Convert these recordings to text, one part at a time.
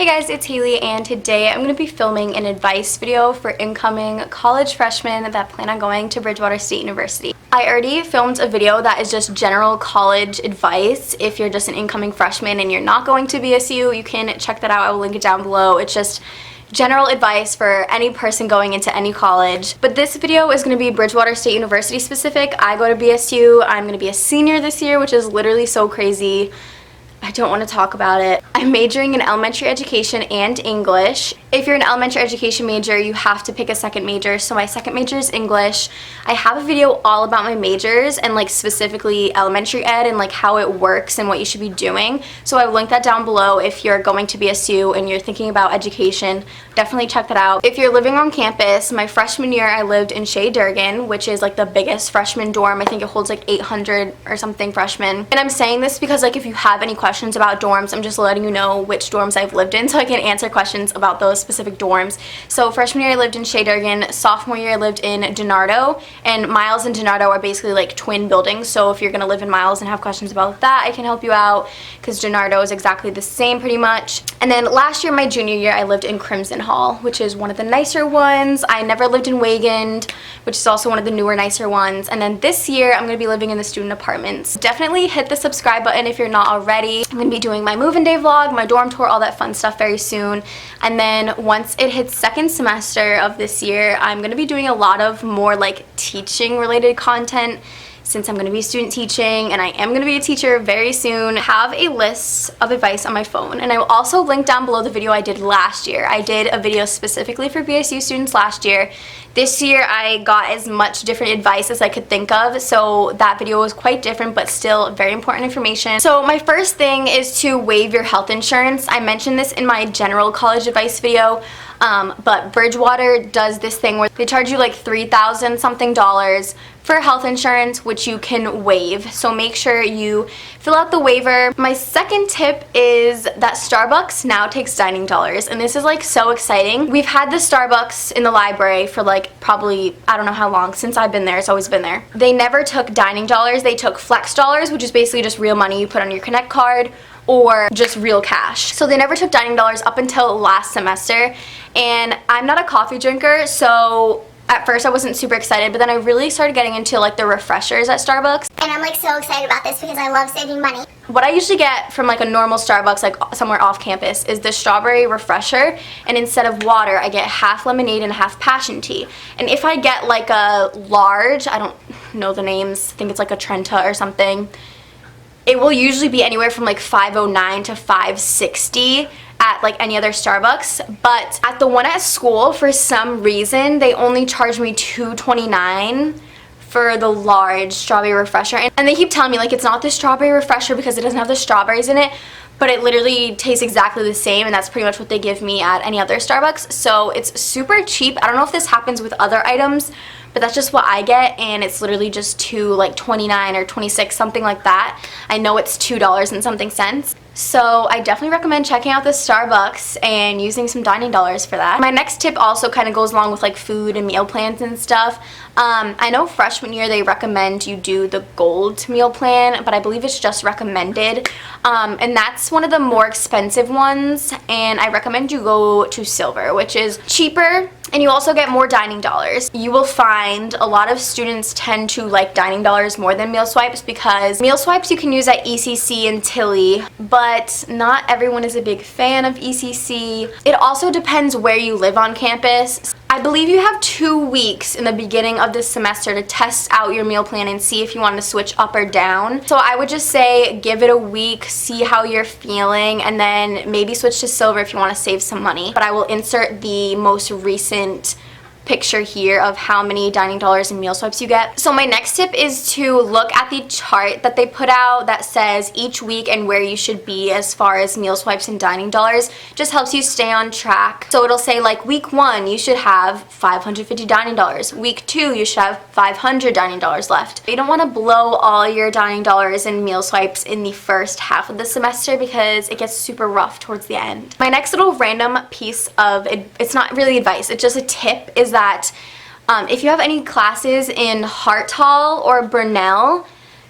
Hey guys, it's Haley, and today I'm going to be filming an advice video for incoming college freshmen that plan on going to Bridgewater State University. I already filmed a video that is just general college advice. If you're just an incoming freshman and you're not going to BSU, you can check that out. I will link it down below. It's just general advice for any person going into any college. But this video is going to be Bridgewater State University specific. I go to BSU. I'm going to be a senior this year, which is literally so crazy. I don't want to talk about it. I'm majoring in elementary education and English. If you're an elementary education major, you have to pick a second major. So my second major is English. I have a video all about my majors and like specifically elementary ed and like how it works and what you should be doing. So I will link that down below if you're going to BSU and you're thinking about education. Definitely check that out. If you're living on campus, my freshman year I lived in Shea Durgan, which is like the biggest freshman dorm. I think it holds like 800 or something freshmen. And I'm saying this because like if you have any questions about dorms, I'm just letting you know which dorms I've lived in so I can answer questions about those specific dorms. So freshman year I lived in Shea Durgan, sophomore year I lived in DiNardo, and Miles and DiNardo are basically like twin buildings. So if you're gonna live in Miles and have questions about that, I can help you out because DiNardo is exactly the same pretty much. And then last year, my junior year, I lived in Crimson Hall, which is one of the nicer ones. I never lived in Wayland, which is also one of the newer, nicer ones. And then this year, I'm going to be living in the student apartments. Definitely hit the subscribe button if you're not already. I'm going to be doing my move-in day vlog, my dorm tour, all that fun stuff very soon. And then once it hits second semester of this year, I'm going to be doing a lot of more like teaching related content, since I'm going to be student teaching and I am going to be a teacher very soon. Have a list of advice on my phone, and I will also link down below the video I did last year. I did a video specifically for BSU students last year. This year I got as much different advice as I could think of, so that video was quite different but still very important information. So my first thing is to waive your health insurance. I mentioned this in my general college advice video. But Bridgewater does this thing where they charge you like $3,000 something for health insurance, which you can waive. So make sure you fill out the waiver. My second tip is that Starbucks now takes dining dollars, and this is like so exciting. We've had the Starbucks in the library for like probably, I don't know how long, since I've been there. It's always been there. They never took dining dollars. They took flex dollars, which is basically just real money you put on your Connect card, or just real cash. So they never took dining dollars up until last semester, and I'm not a coffee drinker, so at first I wasn't super excited, but then I really started getting into like the refreshers at Starbucks. And I'm like so excited about this because I love saving money. What I usually get from like a normal Starbucks, like somewhere off campus, is the strawberry refresher, and instead of water I get half lemonade and half passion tea. And if I get like a large, I don't know the names, I think it's like a Trenta or something, it will usually be anywhere from like $5.09 to $5.60 at like any other Starbucks. But at the one at school, for some reason, they only charge me $2.29 for the large strawberry refresher. And they keep telling me like it's not the strawberry refresher because it doesn't have the strawberries in it, but it literally tastes exactly the same, and that's pretty much what they give me at any other Starbucks. So it's super cheap. I don't know if this happens with other items, but that's just what I get, and it's literally just $2.29 or $2.26, something like that. I know it's $2 and something cents. So I definitely recommend checking out the Starbucks and using some dining dollars for that. My next tip also kind of goes along with like food and meal plans and stuff. I know freshman year they recommend you do the gold meal plan, but I believe it's just recommended. And that's one of the more expensive ones, and I recommend you go to silver, which is cheaper, and you also get more dining dollars. You will find a lot of students tend to like dining dollars more than meal swipes, because meal swipes you can use at ECC and Tilly, but not everyone is a big fan of ECC. It also depends where you live on campus. I believe you have 2 weeks in the beginning of this semester to test out your meal plan and see if you want to switch up or down. So I would just say give it a week, see how you're feeling, and then maybe switch to silver if you want to save some money. But I will insert the most recent picture here of how many dining dollars and meal swipes you get. So my next tip is to look at the chart that they put out that says each week and where you should be as far as meal swipes and dining dollars. Just helps you stay on track. So it'll say like week 1 you should have $550 dining dollars. Week 2 you should have $500 dining dollars left. You don't want to blow all your dining dollars and meal swipes in the first half of the semester because it gets super rough towards the end. My next little random piece of, it's not really advice, it's just a tip, is that if you have any classes in Hartall or Burnell,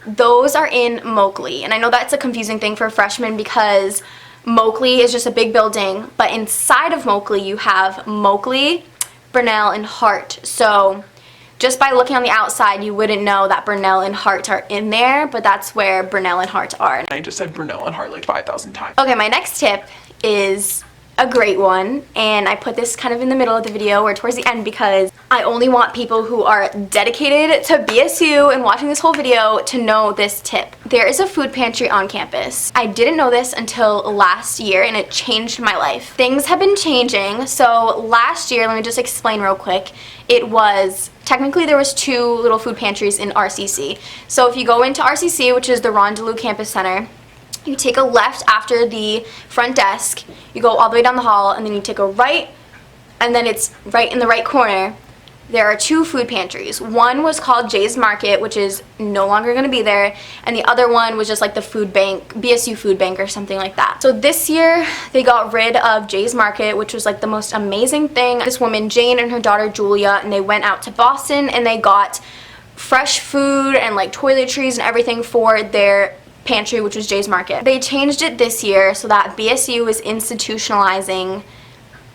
those are in Moakley. And I know that's a confusing thing for freshmen because Moakley is just a big building, but inside of Moakley you have Moakley, Burnell, and Hart. So just by looking on the outside, you wouldn't know that Burnell and Hart are in there, but that's where Burnell and Hart are. I just said Burnell and Hart like 5,000 times. Okay, my next tip is a great one, and I put this kind of in the middle of the video or towards the end because I only want people who are dedicated to BSU and watching this whole video to know this tip. There is a food pantry on campus. I didn't know this until last year, and it changed my life. Things have been changing. So last year, let me just explain real quick. It was, technically there was 2 little food pantries in RCC. So if you go into RCC, which is the Rondelou Campus Center, you take a left after the front desk, you go all the way down the hall, and then you take a right, and then it's right in the right corner. There are 2 food pantries. One was called Jay's Market, which is no longer going to be there, and the other one was just like the food bank, BSU food bank or something like that. So this year they got rid of Jay's Market, which was like the most amazing thing. This woman Jane and her daughter Julia, and they went out to Boston and they got fresh food and like toiletries and everything for their pantry, which was Jay's Market. They changed it this year so that BSU is institutionalizing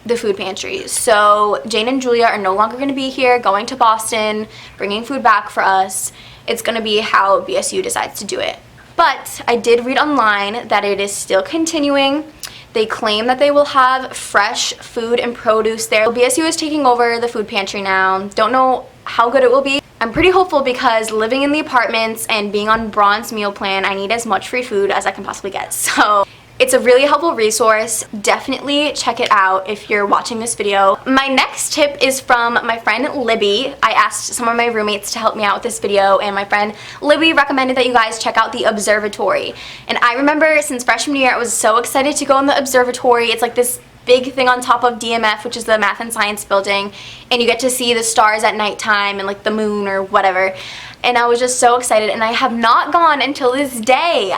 the food pantries. So Jane and Julia are no longer going to be here going to Boston, bringing food back for us. It's going to be how BSU decides to do it. But I did read online that it is still continuing. They claim that they will have fresh food and produce there. BSU is taking over the food pantry now. Don't know how good it will be. I'm pretty hopeful because living in the apartments and being on Bronze meal plan, I need as much free food as I can possibly get. So it's a really helpful resource. Definitely check it out if you're watching this video. My next tip is from my friend Libby. I asked some of my roommates to help me out with this video, and my friend Libby recommended that you guys check out the observatory. And I remember since freshman year I was so excited to go in the observatory. It's like this big thing on top of DMF, which is the Math and Science building, and you get to see the stars at nighttime and like the moon or whatever. And I was just so excited, and I have not gone until this day.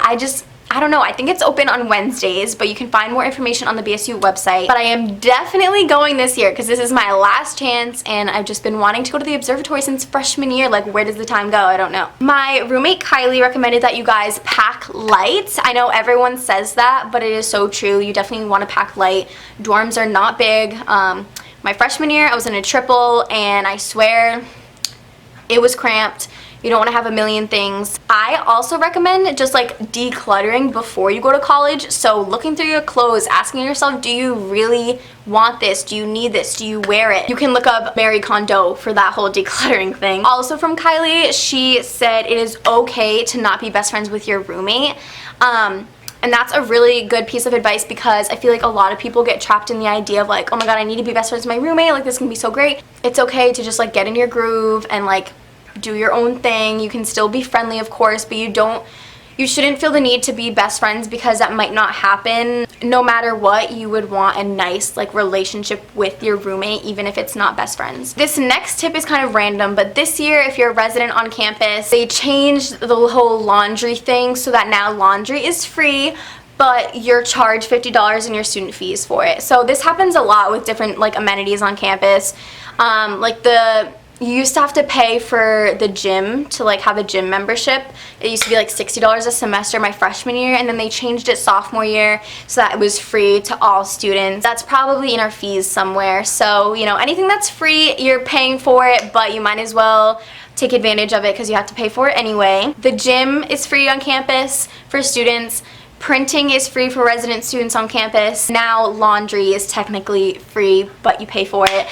I don't know, I think it's open on Wednesdays, but you can find more information on the BSU website. But I am definitely going this year because this is my last chance, and I've just been wanting to go to the observatory since freshman year. Like, where does the time go? I don't know. My roommate Kylie recommended that you guys pack light. I know everyone says that, but it is so true. You definitely want to pack light. Dorms are not big. My freshman year, I was in a triple, and I swear it was cramped. You don't want to have a million things. I also recommend just like decluttering before you go to college. So looking through your clothes, asking yourself, do you really want this? Do you need this? Do you wear it? You can look up Marie Kondo for that whole decluttering thing. Also from Kylie, she said it is okay to not be best friends with your roommate. And that's a really good piece of advice because I feel like a lot of people get trapped in the idea of like, oh my god, I need to be best friends with my roommate. Like, this can be so great. It's okay to just like get in your groove and like do your own thing. You can still be friendly, of course, but you shouldn't feel the need to be best friends because that might not happen. No matter what, you would want a nice like relationship with your roommate, even if it's not best friends. This next tip is kind of random, but this year, if you're a resident on campus, they changed the whole laundry thing so that now laundry is free, but you're charged $50 in your student fees for it. So this happens a lot with different like amenities on campus. You used to have to pay for the gym to like have a gym membership. It used to be like $60 a semester my freshman year, and then they changed it sophomore year so that it was free to all students. That's probably in our fees somewhere. So, you know, anything that's free, you're paying for it, but you might as well take advantage of it because you have to pay for it anyway. The gym is free on campus for students. Printing is free for resident students on campus. Now laundry is technically free, but you pay for it.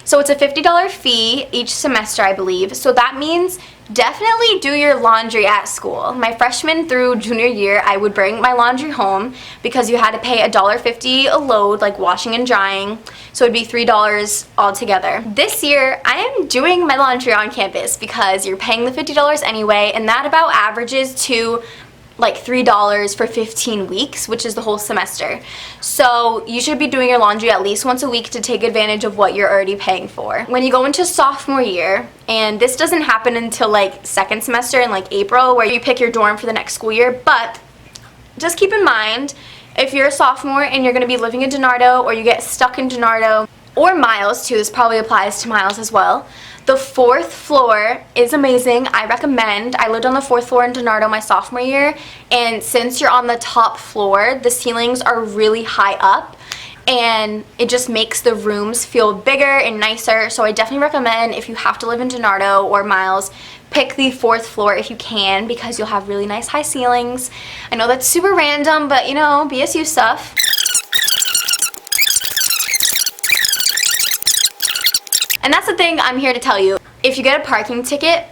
So it's a $50 fee each semester, I believe. So that means definitely do your laundry at school. My freshman through junior year, I would bring my laundry home because you had to pay $1.50 a load, like washing and drying. So it'd be $3 altogether. This year, I am doing my laundry on campus because you're paying the $50 anyway, and that about averages to like $3 for 15 weeks, which is the whole semester. So you should be doing your laundry at least once a week to take advantage of what you're already paying for. When you go into sophomore year, and this doesn't happen until like second semester in like April, where you pick your dorm for the next school year, but just keep in mind, if you're a sophomore and you're going to be living in DiNardo or you get stuck in DiNardo, or Miles too. This probably applies to Miles as well. The 4th floor is amazing. I recommend. I lived on the 4th floor in DiNardo my sophomore year, and since you're on the top floor, the ceilings are really high up, and it just makes the rooms feel bigger and nicer. So I definitely recommend, if you have to live in DiNardo or Miles, pick the 4th floor if you can, because you'll have really nice high ceilings. I know that's super random, but you know, BSU stuff. And that's the thing I'm here to tell you. If you get a parking ticket,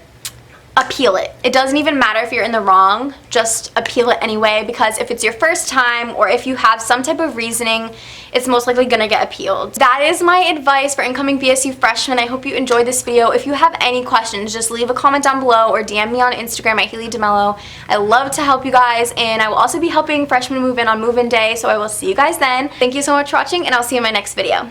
appeal it. It doesn't even matter if you're in the wrong, just appeal it anyway, because if it's your first time or if you have some type of reasoning, it's most likely gonna get appealed. That is my advice for incoming BSU freshmen. I hope you enjoyed this video. If you have any questions, just leave a comment down below or DM me on Instagram at Haley DeMello. I love to help you guys, and I will also be helping freshmen move in on move-in day, so I will see you guys then. Thank you so much for watching, and I'll see you in my next video.